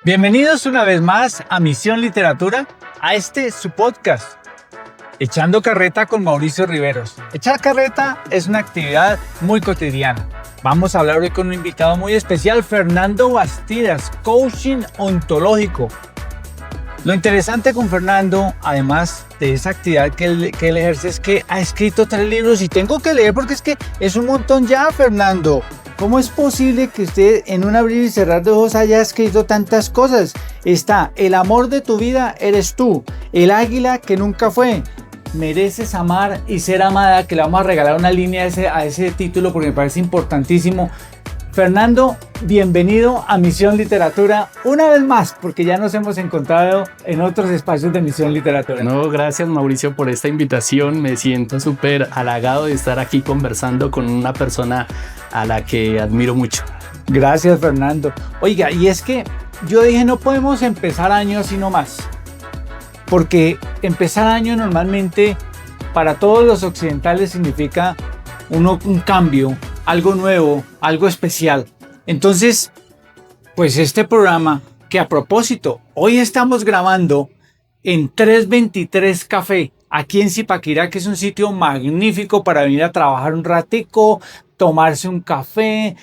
Bienvenidos una vez más a Misión Literatura, a su podcast, Echando Carreta con Mauricio Riveros. Echar carreta es una actividad muy cotidiana. Vamos a hablar hoy con un invitado muy especial, Fernando Bastidas, coaching ontológico. Lo interesante con Fernando, además de esa actividad que él ejerce, es que ha escrito 3 libros y tengo que leer porque es que es un montón ya, Fernando. ¿Cómo es posible que usted en un abrir y cerrar de ojos haya escrito tantas cosas? Está El amor de tu vida eres tú, El águila que nunca fue, Mereces amar y ser amada, que le vamos a regalar una línea a ese título porque me parece importantísimo. Fernando, bienvenido a Misión Literatura una vez más, porque ya nos hemos encontrado en otros espacios de Misión Literatura. No, gracias Mauricio por esta invitación. Me siento súper halagado de estar aquí conversando con una persona a la que admiro mucho. Gracias, Fernando. Oiga, y es que yo dije, no podemos empezar año así nomás, porque empezar año normalmente para todos los occidentales significa un cambio, algo nuevo, algo especial. Entonces, pues este programa, que a propósito, hoy estamos grabando en 323 Café, aquí en Zipaquirá, que es un sitio magnífico para venir a trabajar un ratico, tomarse un café.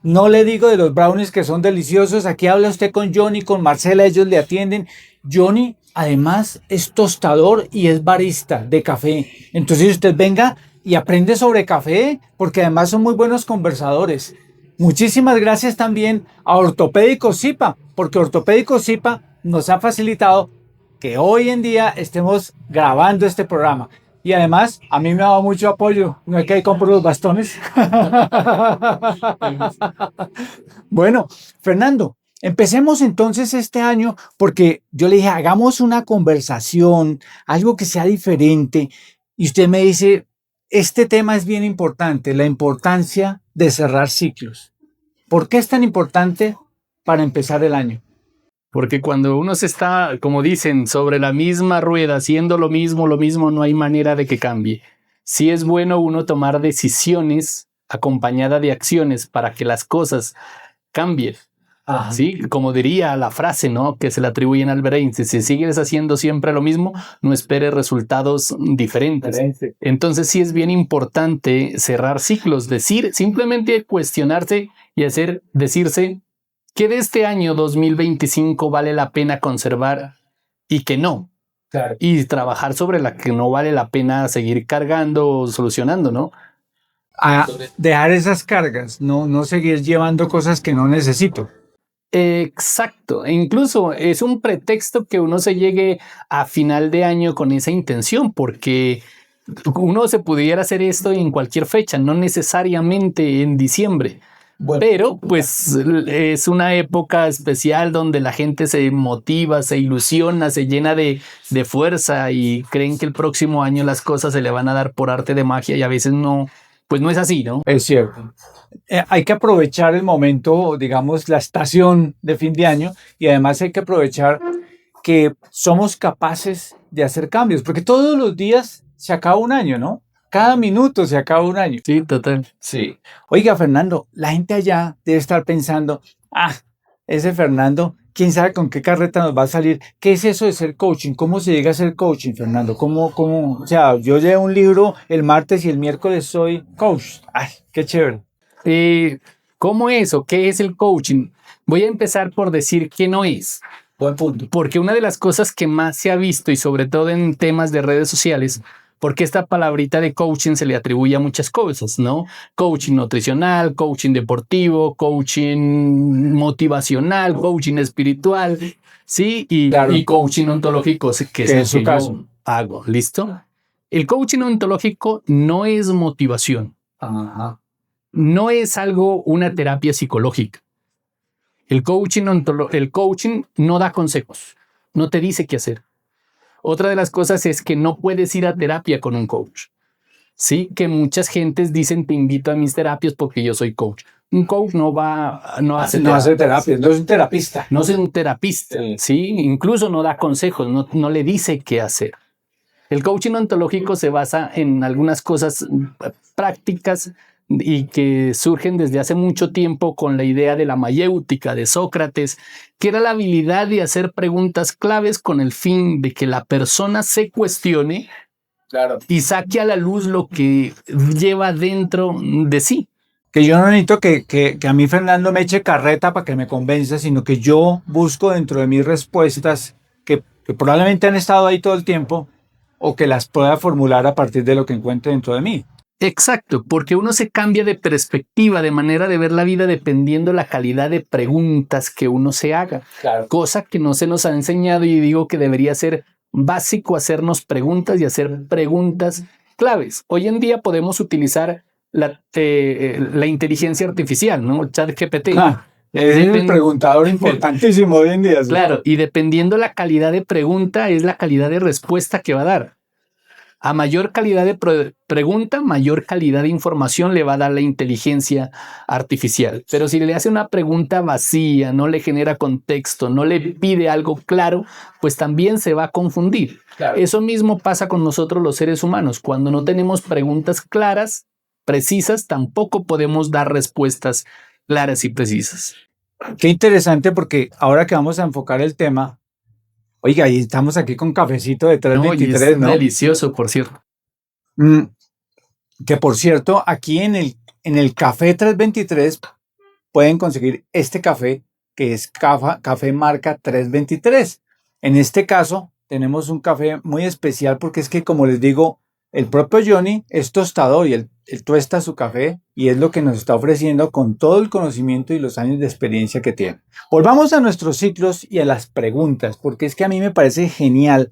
No le digo de los brownies que son deliciosos. Aquí habla usted con Johnny, con Marcela, ellos le atienden. Johnny, además, es tostador y es barista de café. Entonces usted venga y aprende sobre café, porque además son muy buenos conversadores. Muchísimas gracias también a Ortopédicos Zipa, porque Ortopédicos Zipa nos ha facilitado que hoy en día estemos grabando este programa. Y además, a mí me ha dado mucho apoyo. No es que ahí compro los bastones. Bueno, Fernando, empecemos entonces este año, porque yo le dije, hagamos una conversación, algo que sea diferente. Y usted me dice, este tema es bien importante, la importancia de cerrar ciclos. ¿Por qué es tan importante para empezar el año? Porque cuando uno se está, como dicen, sobre la misma rueda, haciendo lo mismo, no hay manera de que cambie. Sí es bueno uno tomar decisiones acompañada de acciones para que las cosas cambien. Ajá. Sí, como diría la frase, ¿no?, que se le atribuyen a Albert Einstein: si sigues haciendo siempre lo mismo, no esperes resultados diferentes. Entonces sí es bien importante cerrar ciclos, simplemente cuestionarse y decirse que de este año 2025 vale la pena conservar y que no. Claro. Y trabajar sobre la que no vale la pena seguir cargando o solucionando, ¿no? A dejar esas cargas, no seguir llevando cosas que no necesito. Exacto, e incluso es un pretexto que uno se llegue a final de año con esa intención, porque uno se pudiera hacer esto en cualquier fecha, no necesariamente en diciembre. Bueno, pero pues es una época especial donde la gente se motiva, se ilusiona, se llena de fuerza y creen que el próximo año las cosas se le van a dar por arte de magia, y a veces no, pues no es así, ¿no? Es cierto. Hay que aprovechar el momento, digamos, la estación de fin de año, y además hay que aprovechar que somos capaces de hacer cambios, porque todos los días se acaba un año, ¿no? Cada minuto se acaba un año. Sí, total. Sí. Oiga, Fernando, la gente allá debe estar pensando, ese Fernando, quién sabe con qué carreta nos va a salir. ¿Qué es eso de ser coaching? ¿Cómo se llega a ser coaching, Fernando? ¿Cómo? O sea, yo llevo un libro el martes y el miércoles soy coach. ¡Ay, qué chévere! ¿Cómo es o qué es el coaching? Voy a empezar por decir qué no es. Buen punto. Porque una de las cosas que más se ha visto, y sobre todo en temas de redes sociales, porque esta palabrita de coaching se le atribuye a muchas cosas, ¿no? Coaching nutricional, coaching deportivo, coaching motivacional, coaching espiritual, ¿sí? Y, claro, y coaching ontológico, que es en su caso hago. ¿Listo? El coaching ontológico no es motivación. Ajá. No es una terapia psicológica. El coaching no da consejos, no te dice qué hacer. Otra de las cosas es que no puedes ir a terapia con un coach. Sí, que muchas gentes dicen, te invito a mis terapias porque yo soy coach. Un coach no hace terapia, no es un terapista. No es un terapista, sí. Incluso no da consejos, no le dice qué hacer. El coaching ontológico se basa en algunas cosas prácticas y que surgen desde hace mucho tiempo con la idea de la mayéutica de Sócrates, que era la habilidad de hacer preguntas claves con el fin de que la persona se cuestione y saque a la luz lo que lleva dentro de sí. Que yo no necesito que a mí Fernando me eche carreta para que me convenza, sino que yo busco dentro de mis respuestas que probablemente han estado ahí todo el tiempo o que las pueda formular a partir de lo que encuentre dentro de mí. Exacto, porque uno se cambia de perspectiva, de manera de ver la vida dependiendo la calidad de preguntas que uno se haga. Claro. Cosa que no se nos ha enseñado y digo que debería ser básico hacernos preguntas y hacer preguntas claves. Hoy en día podemos utilizar la inteligencia artificial, ¿no? ChatGPT. Es el preguntador importantísimo hoy en día. Claro, y dependiendo la calidad de pregunta es la calidad de respuesta que va a dar. A mayor calidad de pregunta, mayor calidad de información le va a dar la inteligencia artificial. Pero si le hace una pregunta vacía, no le genera contexto, no le pide algo claro, pues también se va a confundir. Claro. Eso mismo pasa con nosotros los seres humanos. Cuando no tenemos preguntas claras, precisas, tampoco podemos dar respuestas claras y precisas. Qué interesante, porque ahora que vamos a enfocar el tema, oiga, y estamos aquí con cafecito de 323, ¿no? Delicioso, por cierto. Que por cierto, aquí en el café 323 pueden conseguir este café, que es café marca 323. En este caso, tenemos un café muy especial porque es que, como les digo, el propio Johnny es tostador y él tuesta su café y es lo que nos está ofreciendo con todo el conocimiento y los años de experiencia que tiene. Volvamos a nuestros ciclos y a las preguntas, porque es que a mí me parece genial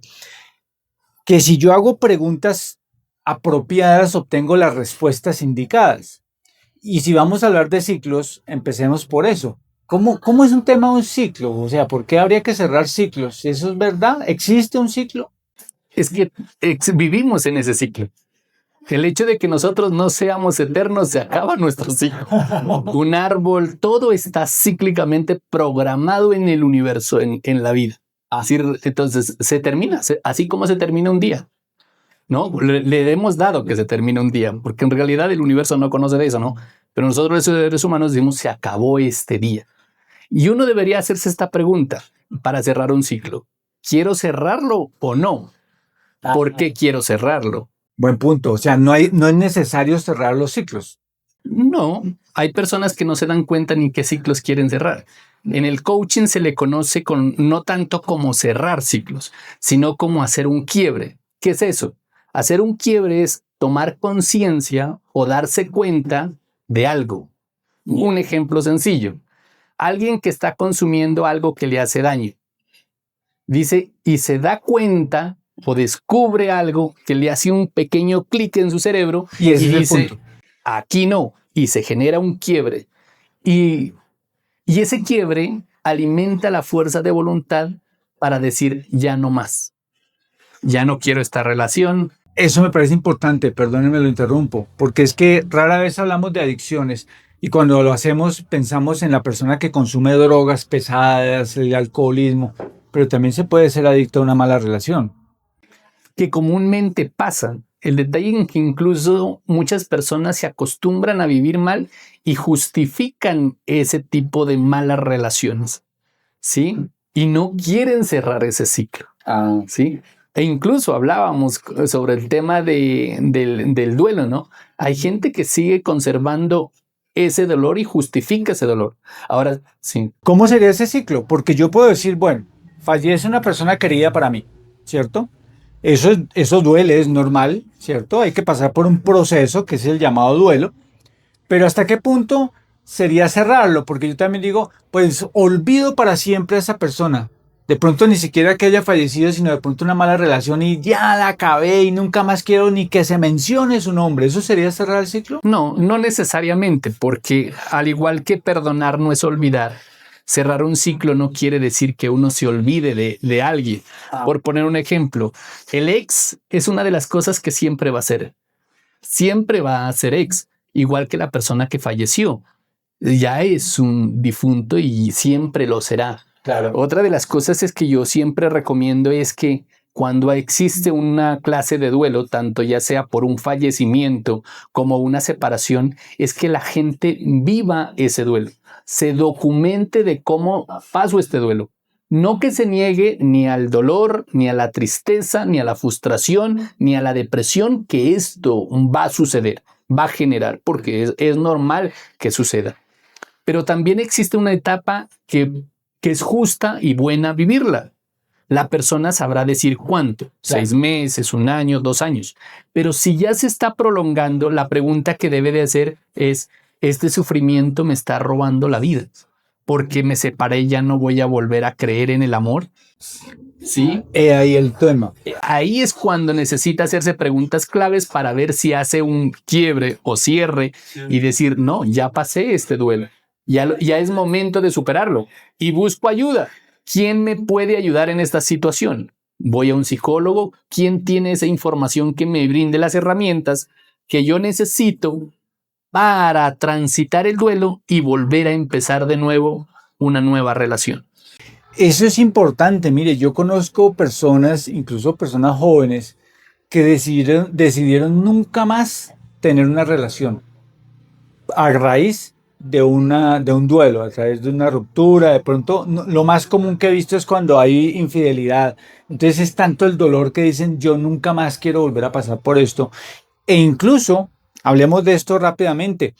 que si yo hago preguntas apropiadas, obtengo las respuestas indicadas. Y si vamos a hablar de ciclos, empecemos por eso. ¿Cómo es un tema de un ciclo? O sea, ¿por qué habría que cerrar ciclos? ¿Eso es verdad? ¿Existe un ciclo? Es que vivimos en ese ciclo. El hecho de que nosotros no seamos eternos, se acaba nuestro ciclo. Un árbol, todo está cíclicamente programado en el universo, en la vida. Así, entonces se termina, así como se termina un día. ¿No? Le hemos dado que se termine un día, porque en realidad el universo no conoce de eso, ¿no? Pero nosotros los seres humanos decimos, se acabó este día. Y uno debería hacerse esta pregunta para cerrar un ciclo. ¿Quiero cerrarlo o no? ¿Por qué quiero cerrarlo? Buen punto. O sea, no es necesario cerrar los ciclos. No, hay personas que no se dan cuenta ni qué ciclos quieren cerrar. En el coaching se le conoce no tanto como cerrar ciclos, sino como hacer un quiebre. ¿Qué es eso? Hacer un quiebre es tomar conciencia o darse cuenta de algo. Un ejemplo sencillo. Alguien que está consumiendo algo que le hace daño. Dice, y se da cuenta o descubre algo que le hace un pequeño clic en su cerebro y dice, el punto. Aquí no. Y se genera un quiebre. Y ese quiebre alimenta la fuerza de voluntad para decir, ya no más. Ya no quiero esta relación. Eso me parece importante, perdónenme, lo interrumpo, porque es que rara vez hablamos de adicciones y cuando lo hacemos pensamos en la persona que consume drogas pesadas, el alcoholismo, pero también se puede ser adicto a una mala relación. Que comúnmente pasa. El detalle en que incluso muchas personas se acostumbran a vivir mal y justifican ese tipo de malas relaciones, ¿sí? Y no quieren cerrar ese ciclo, ¿sí? E incluso hablábamos sobre el tema del duelo, ¿no? Hay gente que sigue conservando ese dolor y justifica ese dolor. Ahora, sí. ¿Cómo sería ese ciclo? Porque yo puedo decir, bueno, fallece una persona querida para mí, ¿cierto? Eso duele, es normal, ¿cierto? Hay que pasar por un proceso que es el llamado duelo. Pero ¿hasta qué punto sería cerrarlo? Porque yo también digo, pues olvido para siempre a esa persona. De pronto ni siquiera que haya fallecido, sino de pronto una mala relación y ya la acabé y nunca más quiero ni que se mencione su nombre. ¿Eso sería cerrar el ciclo? No, no necesariamente, porque al igual que perdonar no es olvidar, cerrar un ciclo no quiere decir que uno se olvide de alguien. Por poner un ejemplo, el ex es una de las cosas que siempre va a ser. Siempre va a ser ex, igual que la persona que falleció. Ya es un difunto y siempre lo será. Claro. Otra de las cosas es que yo siempre recomiendo es que cuando existe una clase de duelo, tanto ya sea por un fallecimiento como una separación, es que la gente viva ese duelo, se documente de cómo pasó este duelo. No que se niegue ni al dolor, ni a la tristeza, ni a la frustración, ni a la depresión, que esto va a suceder, va a generar, porque es normal que suceda. Pero también existe una etapa que es justa y buena vivirla. La persona sabrá decir cuánto, 6 meses, 1 año, 2 años. Pero si ya se está prolongando, la pregunta que debe de hacer es, ¿este sufrimiento me está robando la vida? Porque me separé, ya no voy a volver a creer en el amor. ¿Sí? Ahí el tema. Ahí es cuando necesita hacerse preguntas claves para ver si hace un quiebre o cierre y decir, no, ya pasé este duelo. Ya es momento de superarlo y busco ayuda. ¿Quién me puede ayudar en esta situación? Voy a un psicólogo. ¿Quién tiene esa información que me brinde las herramientas que yo necesito para transitar el duelo y volver a empezar de nuevo una nueva relación? Eso es importante. Mire, yo conozco personas, incluso personas jóvenes, que decidieron nunca más tener una relación a raíz de un duelo, a través de una ruptura. De pronto, lo más común que he visto es cuando hay infidelidad. Entonces es tanto el dolor que dicen, yo nunca más quiero volver a pasar por esto. E incluso, hablemos de esto rápidamente,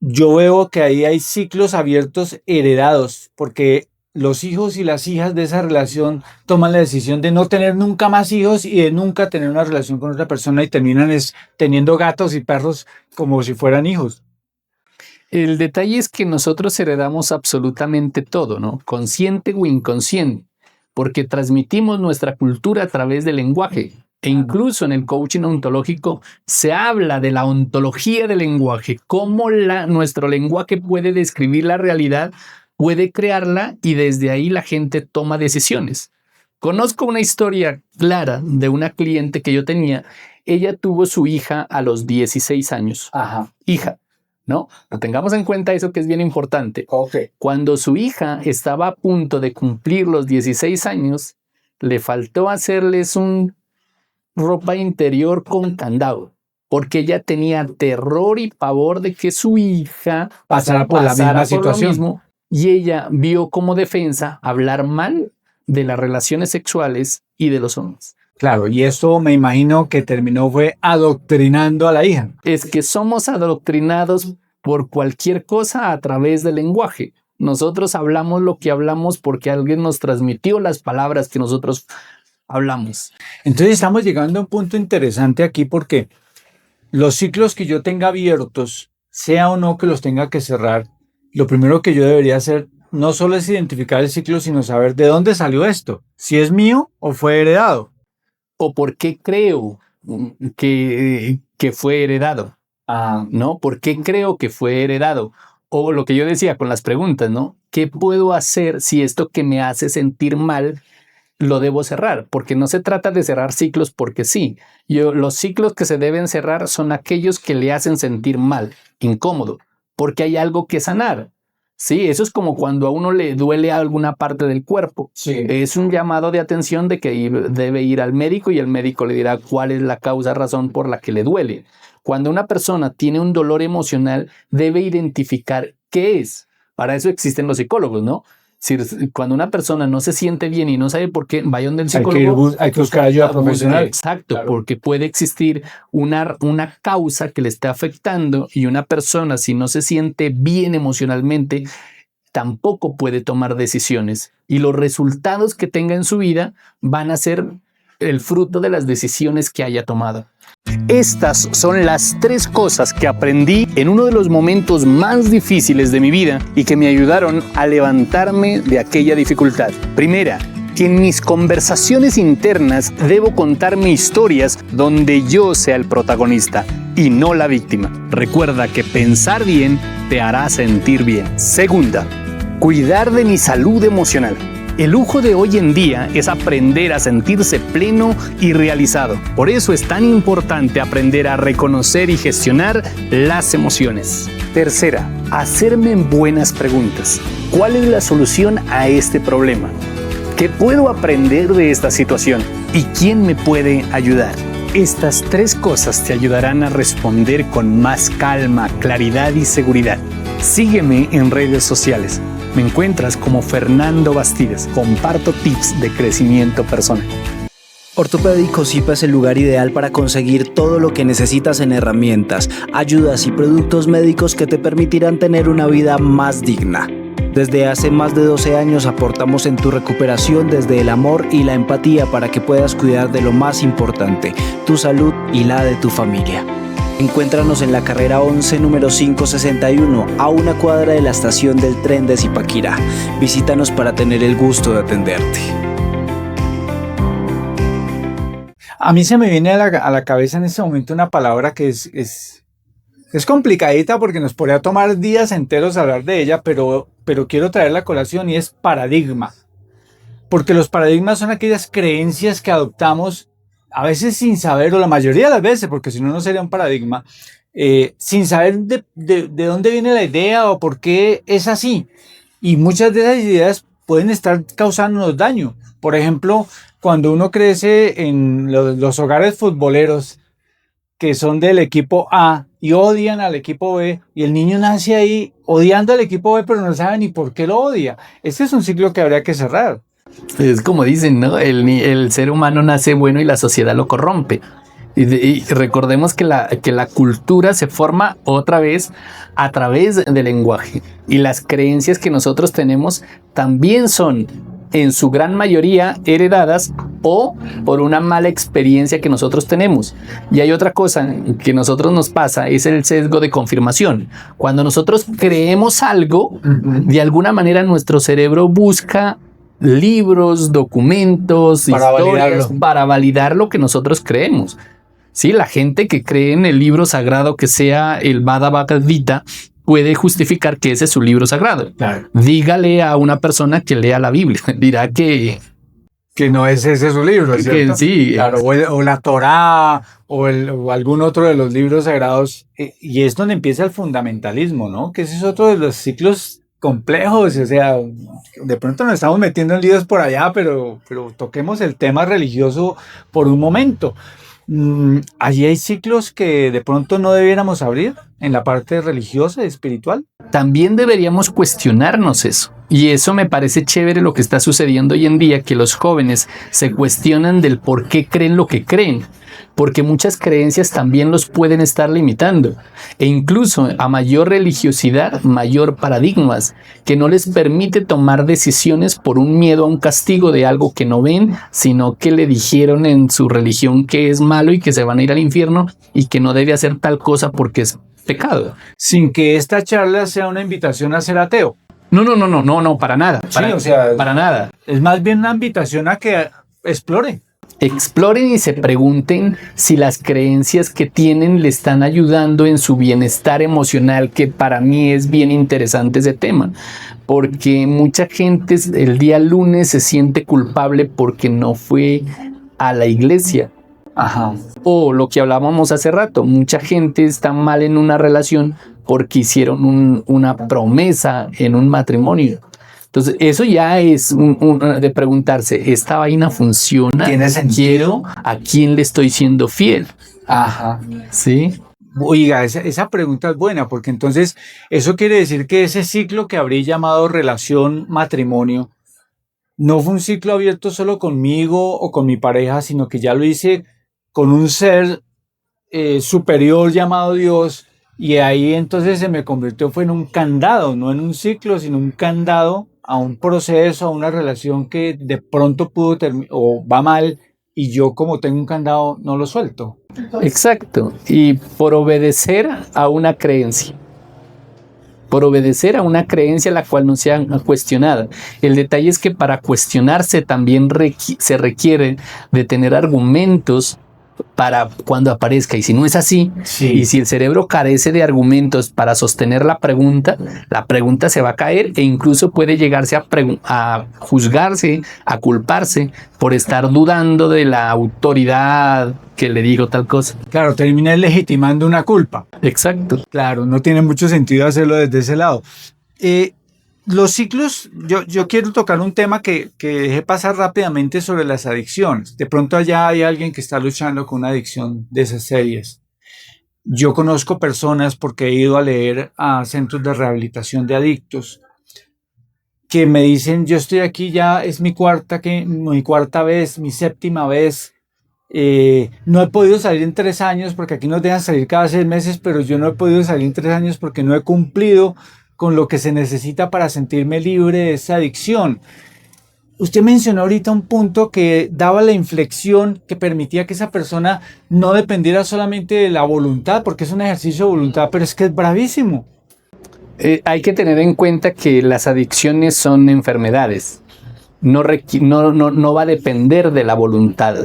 yo veo que ahí hay ciclos abiertos heredados, porque los hijos y las hijas de esa relación toman la decisión de no tener nunca más hijos y de nunca tener una relación con otra persona y terminan teniendo gatos y perros como si fueran hijos. El detalle es que nosotros heredamos absolutamente todo, ¿no? Consciente o inconsciente, porque transmitimos nuestra cultura a través del lenguaje. E incluso en el coaching ontológico se habla de la ontología del lenguaje, cómo nuestro lenguaje puede describir la realidad, puede crearla y desde ahí la gente toma decisiones. Conozco una historia clara de una cliente que yo tenía. Ella tuvo su hija a los 16 años. Ajá. Hija. ¿No? Tengamos en cuenta eso que es bien importante. Okay. Cuando su hija estaba a punto de cumplir los 16 años, le faltó hacerles un ropa interior con candado, porque ella tenía terror y pavor de que su hija pasara por la misma situación. Y ella vio como defensa hablar mal de las relaciones sexuales y de los hombres. Claro, y esto me imagino que terminó fue adoctrinando a la hija. Es que somos adoctrinados por cualquier cosa a través del lenguaje. Nosotros hablamos lo que hablamos porque alguien nos transmitió las palabras que nosotros hablamos. Entonces estamos llegando a un punto interesante aquí porque los ciclos que yo tenga abiertos, sea o no que los tenga que cerrar, lo primero que yo debería hacer no solo es identificar el ciclo, sino saber de dónde salió esto, si es mío o fue heredado. O por qué creo que fue heredado, ¿no? ¿Por qué creo que fue heredado? O lo que yo decía con las preguntas, ¿no? ¿Qué puedo hacer si esto que me hace sentir mal lo debo cerrar? Porque no se trata de cerrar ciclos porque sí. Los ciclos que se deben cerrar son aquellos que le hacen sentir mal, incómodo, porque hay algo que sanar. Sí, eso es como cuando a uno le duele alguna parte del cuerpo. Sí. Es un llamado de atención de que debe ir al médico y el médico le dirá cuál es la causa, razón por la que le duele. Cuando una persona tiene un dolor emocional, debe identificar qué es. Para eso existen los psicólogos, ¿no? Si cuando una persona no se siente bien y no sabe por qué, vaya donde el psicólogo. Hay que buscar ayuda profesional. Exacto, claro. Porque puede existir una causa que le esté afectando y una persona, si no se siente bien emocionalmente, tampoco puede tomar decisiones. Y los resultados que tenga en su vida van a ser el fruto de las decisiones que haya tomado. Estas son las 3 cosas que aprendí en uno de los momentos más difíciles de mi vida y que me ayudaron a levantarme de aquella dificultad. Primera, en mis conversaciones internas debo contarme historias donde yo sea el protagonista y no la víctima. Recuerda que pensar bien te hará sentir bien. Segunda, cuidar de mi salud emocional. El lujo de hoy en día es aprender a sentirse pleno y realizado. Por eso es tan importante aprender a reconocer y gestionar las emociones. Tercera, hacerme buenas preguntas. ¿Cuál es la solución a este problema? ¿Qué puedo aprender de esta situación? ¿Y quién me puede ayudar? Estas 3 cosas te ayudarán a responder con más calma, claridad y seguridad. Sígueme en redes sociales. Me encuentras como Fernando Bastidas. Comparto tips de crecimiento personal. Ortopédico Zipa es el lugar ideal para conseguir todo lo que necesitas en herramientas, ayudas y productos médicos que te permitirán tener una vida más digna. Desde hace más de 12 años aportamos en tu recuperación desde el amor y la empatía para que puedas cuidar de lo más importante, tu salud y la de tu familia. Encuéntranos en la carrera 11, número 561, a una cuadra de la estación del tren de Zipaquirá. Visítanos para tener el gusto de atenderte. A mí se me viene a la cabeza en este momento una palabra que es complicadita porque nos podría tomar días enteros hablar de ella, pero quiero traerla a colación y es paradigma. Porque los paradigmas son aquellas creencias que adoptamos a veces sin saber, o la mayoría de las veces, porque si no, no sería un paradigma, sin saber de dónde viene la idea o por qué es así. Y muchas de esas ideas pueden estar causándonos daño. Por ejemplo, cuando uno crece en los hogares futboleros que son del equipo A y odian al equipo B, y el niño nace ahí odiando al equipo B, pero no sabe ni por qué lo odia. Este es un ciclo que habría que cerrar. Es como dicen, ¿no? El ser humano nace bueno y la sociedad lo corrompe. Y recordemos que la cultura se forma otra vez a través del lenguaje. Y las creencias que nosotros tenemos también son, en su gran mayoría, heredadas o por una mala experiencia que nosotros tenemos. Y hay otra cosa que a nosotros nos pasa, es el sesgo de confirmación. Cuando nosotros creemos algo, de alguna manera nuestro cerebro busca libros, documentos, historias para validar lo que nosotros creemos. Sí, la gente que cree en el libro sagrado que sea el Bhagavad Gita puede justificar que ese es su libro sagrado. Claro. Dígale a una persona que lea la Biblia, dirá que no es ese su libro, ¿cierto? Que sí. Claro, o la Torá o algún otro de los libros sagrados. Y es donde empieza el fundamentalismo, ¿no? Que ese es otro de los ciclos complejos. O sea, de pronto nos estamos metiendo en líos por allá, pero toquemos el tema religioso por un momento. Allí hay ciclos que de pronto no debiéramos abrir en la parte religiosa y espiritual. También deberíamos cuestionarnos eso. Y eso me parece chévere lo que está sucediendo hoy en día, que los jóvenes se cuestionan del por qué creen lo que creen. Porque muchas creencias también los pueden estar limitando. E incluso a mayor religiosidad, mayor paradigmas, que no les permite tomar decisiones por un miedo a un castigo de algo que no ven, sino que le dijeron en su religión que es malo y que se van a ir al infierno y que no debe hacer tal cosa porque es pecado. Sin que esta charla sea una invitación a ser ateo. No, para nada. Para nada. Es más bien una invitación a que explore. Exploren y se pregunten si las creencias que tienen le están ayudando en su bienestar emocional, que para mí es bien interesante ese tema, porque mucha gente el día lunes se siente culpable porque no fue a la iglesia. Ajá. O lo que hablábamos hace rato, mucha gente está mal en una relación porque hicieron una promesa en un matrimonio. Entonces, eso ya es de preguntarse, ¿esta vaina funciona? ¿Tiene sentido? ¿A quién le estoy siendo fiel? Ajá. ¿Sí? Oiga, esa pregunta es buena, porque entonces eso quiere decir que ese ciclo que habría llamado relación, matrimonio, no fue un ciclo abierto solo conmigo o con mi pareja, sino que ya lo hice con un ser superior llamado Dios, y ahí entonces se me convirtió, fue en un candado, no en un ciclo, sino un candado a un proceso, a una relación que de pronto pudo terminar o va mal, y yo como tengo un candado no lo suelto. Exacto, y por obedecer a una creencia. Por obedecer a una creencia la cual no sea cuestionada. El detalle es que para cuestionarse también se requiere de tener argumentos para cuando aparezca, y si no es así, sí. Y si el cerebro carece de argumentos para sostener la pregunta se va a caer, e incluso puede llegarse a juzgarse, a culparse por estar dudando de la autoridad que le digo tal cosa. Claro, termina legitimando una culpa. Exacto. Claro, no tiene mucho sentido hacerlo desde ese lado. Los ciclos, yo quiero tocar un tema que dejé pasar rápidamente sobre las adicciones. De pronto allá hay alguien que está luchando con una adicción de esas series. Yo conozco personas, porque he ido a leer a centros de rehabilitación de adictos, que me dicen, yo estoy aquí ya, es mi cuarta vez, mi séptima vez. No he podido salir en 3 años porque aquí nos dejan salir cada 6 meses, pero yo no he podido salir en 3 años porque no he cumplido con lo que se necesita para sentirme libre de esa adicción. Usted mencionó ahorita un punto que daba la inflexión que permitía que esa persona no dependiera solamente de la voluntad, porque es un ejercicio de voluntad, pero es que es bravísimo. Hay que tener en cuenta que las adicciones son enfermedades. No va a depender de la voluntad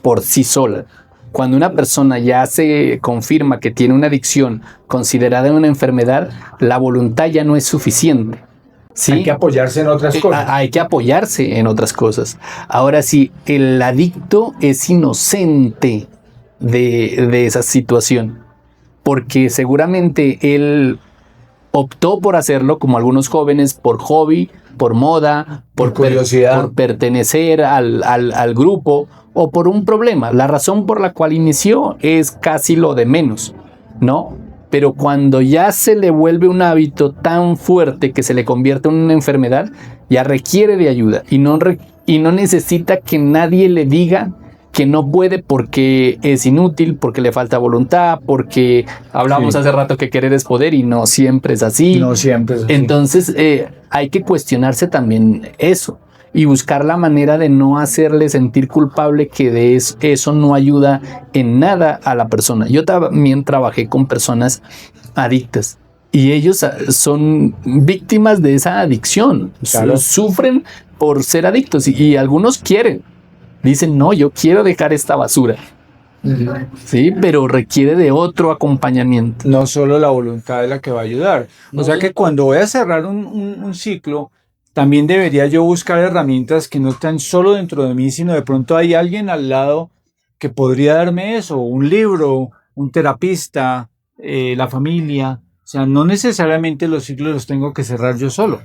por sí sola. Cuando una persona ya se confirma que tiene una adicción considerada una enfermedad, la voluntad ya no es suficiente. ¿Sí? Hay que apoyarse en otras cosas. Hay que apoyarse en otras cosas. Ahora, si el adicto es inocente de esa situación, porque seguramente él optó por hacerlo, como algunos jóvenes, por hobby, por moda, por curiosidad, por pertenecer al grupo o por un problema. La razón por la cual inició es casi lo de menos, ¿no? Pero cuando ya se le vuelve un hábito tan fuerte que se le convierte en una enfermedad, ya requiere de ayuda y no necesita que nadie le diga que no puede porque es inútil, porque le falta voluntad, porque hablamos hace rato que querer es poder y no siempre es así. No siempre es así. Entonces hay que cuestionarse también eso y buscar la manera de no hacerle sentir culpable, que de eso no ayuda en nada a la persona. Yo también trabajé con personas adictas y ellos son víctimas de esa adicción. Claro. Sufren por ser adictos y algunos quieren. Dicen, no, yo quiero dejar esta basura. Sí, pero requiere de otro acompañamiento. No solo la voluntad es la que va a ayudar. O sea que cuando voy a cerrar un ciclo, también debería yo buscar herramientas que no están solo dentro de mí, sino de pronto hay alguien al lado que podría darme eso, un libro, un terapista, la familia. O sea, no necesariamente los ciclos los tengo que cerrar yo solo.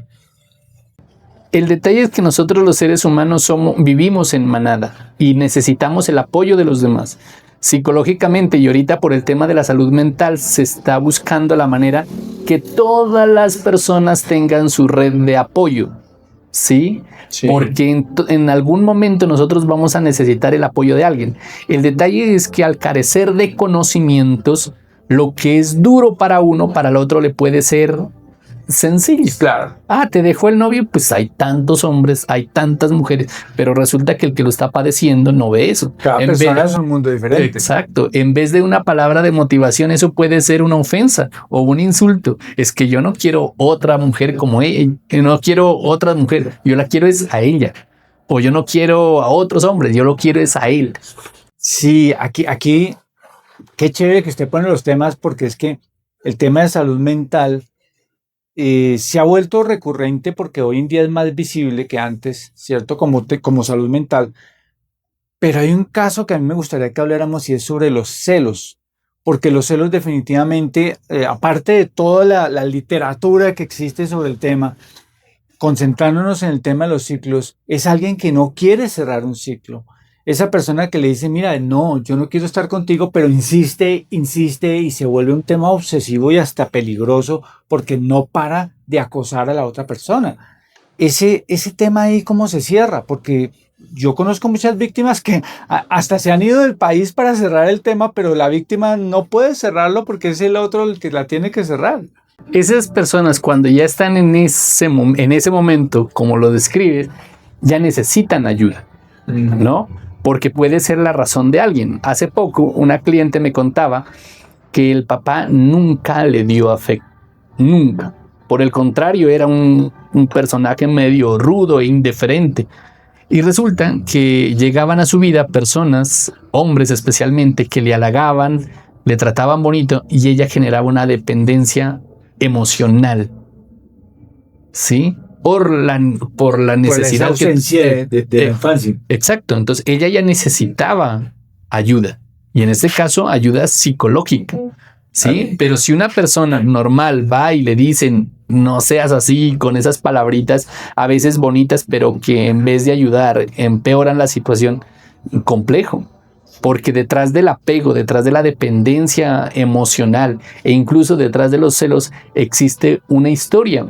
El detalle es que nosotros los seres humanos vivimos en manada y necesitamos el apoyo de los demás. Psicológicamente y ahorita por el tema de la salud mental se está buscando la manera que todas las personas tengan su red de apoyo. ¿Sí? Sí. Porque en algún momento nosotros vamos a necesitar el apoyo de alguien. El detalle es que al carecer de conocimientos, lo que es duro para uno, para el otro le puede ser sencillo. Claro. Te dejó el novio, pues hay tantos hombres, hay tantas mujeres, pero resulta que el que lo está padeciendo no ve eso. Cada persona es un mundo diferente. Exacto. En vez de una palabra de motivación, eso puede ser una ofensa o un insulto. Es que yo no quiero otra mujer como ella, no quiero otra mujer, yo la quiero es a ella. O yo no quiero a otros hombres, yo lo quiero es a él. Sí, aquí, qué chévere que usted pone los temas, porque es que el tema de salud mental se ha vuelto recurrente porque hoy en día es más visible que antes, ¿cierto? Como salud mental. Pero hay un caso que a mí me gustaría que habláramos y es sobre los celos. Porque los celos definitivamente, aparte de toda la literatura que existe sobre el tema, concentrándonos en el tema de los ciclos, es alguien que no quiere cerrar un ciclo. Esa persona que le dice, mira, no, yo no quiero estar contigo, pero insiste y se vuelve un tema obsesivo y hasta peligroso porque no para de acosar a la otra persona. Ese tema ahí, ¿cómo se cierra? Porque yo conozco muchas víctimas que hasta se han ido del país para cerrar el tema, pero la víctima no puede cerrarlo porque es el otro el que la tiene que cerrar. Esas personas, cuando ya están en ese momento, como lo describes, ya necesitan ayuda, ¿no? Porque puede ser la razón de alguien. Hace poco una cliente me contaba que el papá nunca le dio afecto, nunca. Por el contrario, era un personaje medio rudo e indiferente. Y resulta que llegaban a su vida personas, hombres especialmente, que le halagaban, le trataban bonito y ella generaba una dependencia emocional. ¿Sí? Por la necesidad por esa ausencia de la infancia. Exacto, entonces ella ya necesitaba ayuda y en este caso ayuda psicológica, ¿sí? Pero si una persona normal va y le dicen no seas así con esas palabritas a veces bonitas, pero que en vez de ayudar empeoran la situación. Complejo, porque detrás del apego, detrás de la dependencia emocional e incluso detrás de los celos existe una historia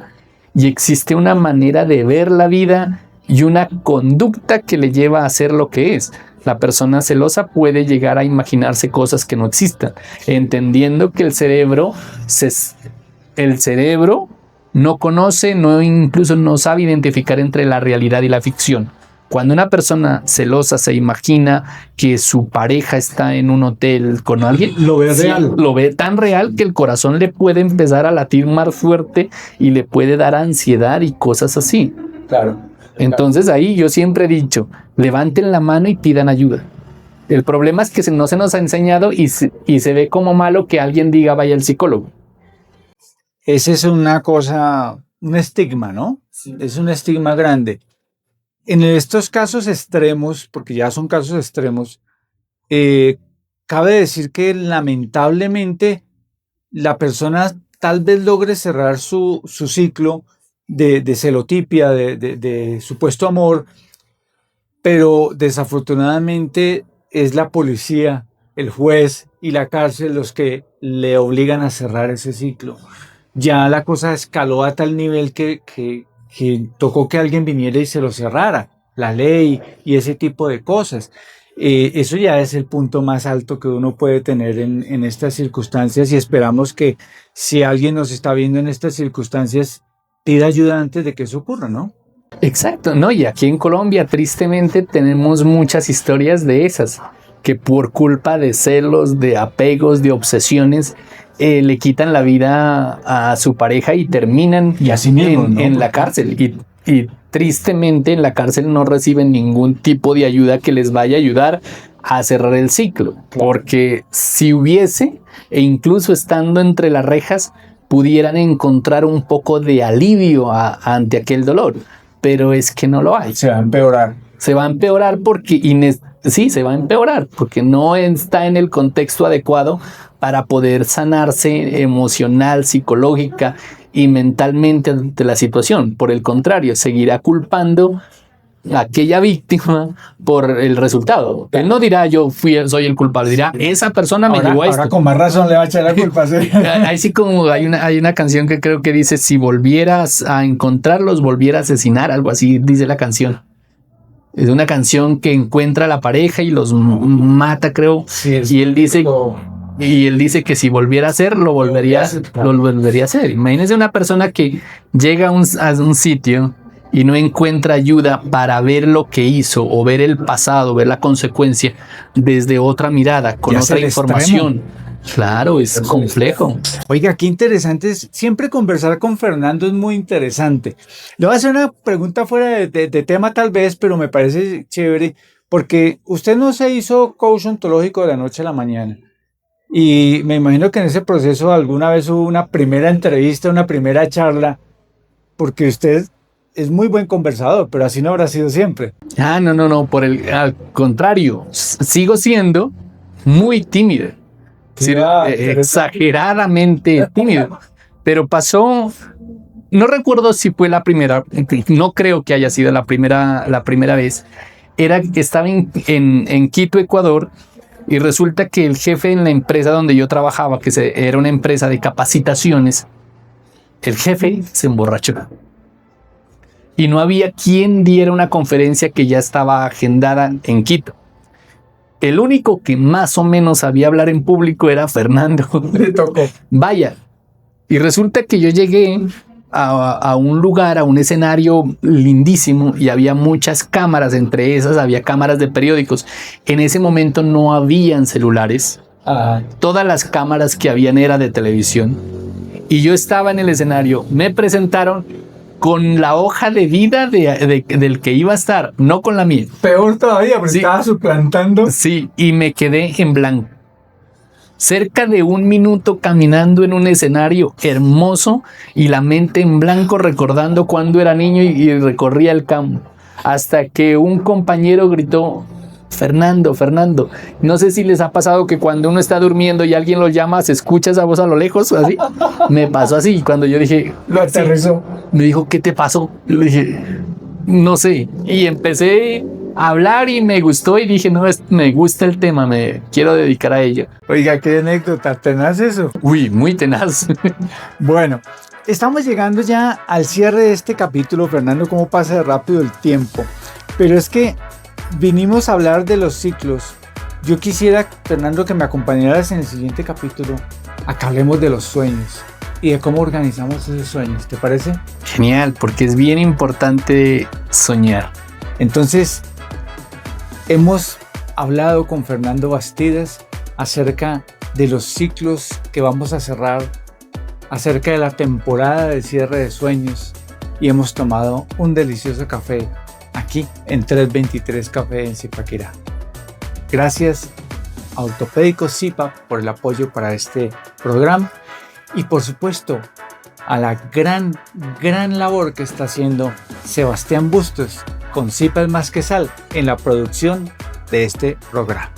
y existe una manera de ver la vida y una conducta que le lleva a ser lo que es. La persona celosa puede llegar a imaginarse cosas que no existan, entendiendo que el cerebro no conoce, incluso no sabe identificar entre la realidad y la ficción. Cuando una persona celosa se imagina que su pareja está en un hotel con alguien, lo ve real. Lo ve tan real que el corazón le puede empezar a latir más fuerte y le puede dar ansiedad y cosas así. Claro. Entonces ahí yo siempre he dicho, levanten la mano y pidan ayuda. El problema es que no se nos ha enseñado y se ve como malo que alguien diga vaya al psicólogo. Ese es una cosa, un estigma, ¿no? Sí. Es un estigma grande. En estos casos extremos, porque ya son casos extremos, cabe decir que lamentablemente la persona tal vez logre cerrar su ciclo de celotipia, de supuesto amor, pero desafortunadamente es la policía, el juez y la cárcel los que le obligan a cerrar ese ciclo. Ya la cosa escaló a tal nivel que tocó que alguien viniera y se lo cerrara, la ley y ese tipo de cosas. Eso ya es el punto más alto que uno puede tener en estas circunstancias y esperamos que si alguien nos está viendo en estas circunstancias, pida ayuda antes de que eso ocurra, ¿no? Exacto, ¿no? Y aquí en Colombia, tristemente, tenemos muchas historias de esas, que por culpa de celos, de apegos, de obsesiones, le quitan la vida a su pareja y terminan y así mismo, ¿no? en la cárcel. Y tristemente en la cárcel no reciben ningún tipo de ayuda que les vaya a ayudar a cerrar el ciclo. Porque si hubiese, e incluso estando entre las rejas, pudieran encontrar un poco de alivio ante aquel dolor. Pero es que no lo hay. Se va a empeorar. Se va a empeorar porque se va a empeorar porque no está en el contexto adecuado para poder sanarse emocional, psicológica y mentalmente ante la situación. Por el contrario, seguirá culpando a aquella víctima por el resultado. Él no dirá soy el culpable, dirá esa persona me llevó a esto. Ahora con más razón le va a echar la culpa. ¿Sí? Ahí sí, como hay una canción que creo que dice, si volvieras a encontrarlos, volviera a asesinar, algo así dice la canción. Es una canción que encuentra a la pareja y los mata, creo. Sí, y él dice que si volviera a hacer, lo volvería a hacer. Imagínense una persona que llega a un sitio y no encuentra ayuda para ver lo que hizo o ver el pasado, ver la consecuencia desde otra mirada, con otra información. Extremo. Claro, es complejo. Oiga, qué interesante. Siempre conversar con Fernando es muy interesante. Le voy a hacer una pregunta fuera de tema tal vez, pero me parece chévere, porque usted no se hizo coach ontológico de la noche a la mañana. Y me imagino que en ese proceso alguna vez hubo una primera entrevista, una primera charla, porque usted es muy buen conversador, pero así no habrá sido siempre. No. Al contrario, sigo siendo muy tímido. Exageradamente tímido. Pero pasó, no recuerdo si fue la primera, no creo que haya sido la primera vez. Era que estaba en Quito, Ecuador, y resulta que el jefe en la empresa donde yo trabajaba, era una empresa de capacitaciones, el jefe se emborrachó. Y no había quien diera una conferencia que ya estaba agendada en Quito. El único que más o menos sabía hablar en público era Fernando. Le tocó. Vaya. Y resulta que yo llegué a un lugar, a un escenario lindísimo y había muchas cámaras. Entre esas había cámaras de periódicos. En ese momento no habían celulares. Todas las cámaras que habían era de televisión. Y yo estaba en el escenario. Me presentaron con la hoja de vida del que iba a estar, no con la mía. Peor todavía, porque estaba suplantando. Sí, y me quedé en blanco. Cerca de 1 minuto caminando en un escenario hermoso y la mente en blanco recordando cuando era niño y recorría el campo. Hasta que un compañero gritó, Fernando, Fernando. No sé si les ha pasado que cuando uno está durmiendo y alguien lo llama, se escucha esa voz a lo lejos, así. Me pasó así. Cuando yo dije, Lo aterrizó. me dijo, ¿qué te pasó? Yo le dije, no sé. Y empecé a hablar y me gustó y dije, no, me gusta el tema, me quiero dedicar a ello. Oiga, qué anécdota, tenaz eso. Uy, muy tenaz. Bueno, estamos llegando ya al cierre de este capítulo, Fernando, cómo pasa de rápido el tiempo. Pero es que vinimos a hablar de los ciclos. Yo quisiera, Fernando, que me acompañaras en el siguiente capítulo a que hablemos de los sueños y de cómo organizamos esos sueños. ¿Te parece? Genial, porque es bien importante soñar. Entonces, hemos hablado con Fernando Bastidas acerca de los ciclos que vamos a cerrar, acerca de la temporada de cierre de sueños, y hemos tomado un delicioso café aquí en 323 Café en Zipaquirá. Gracias a Ortopédicos Zipa por el apoyo para este programa y por supuesto a la gran labor que está haciendo Sebastián Bustos con Zipa es más que sal en la producción de este programa.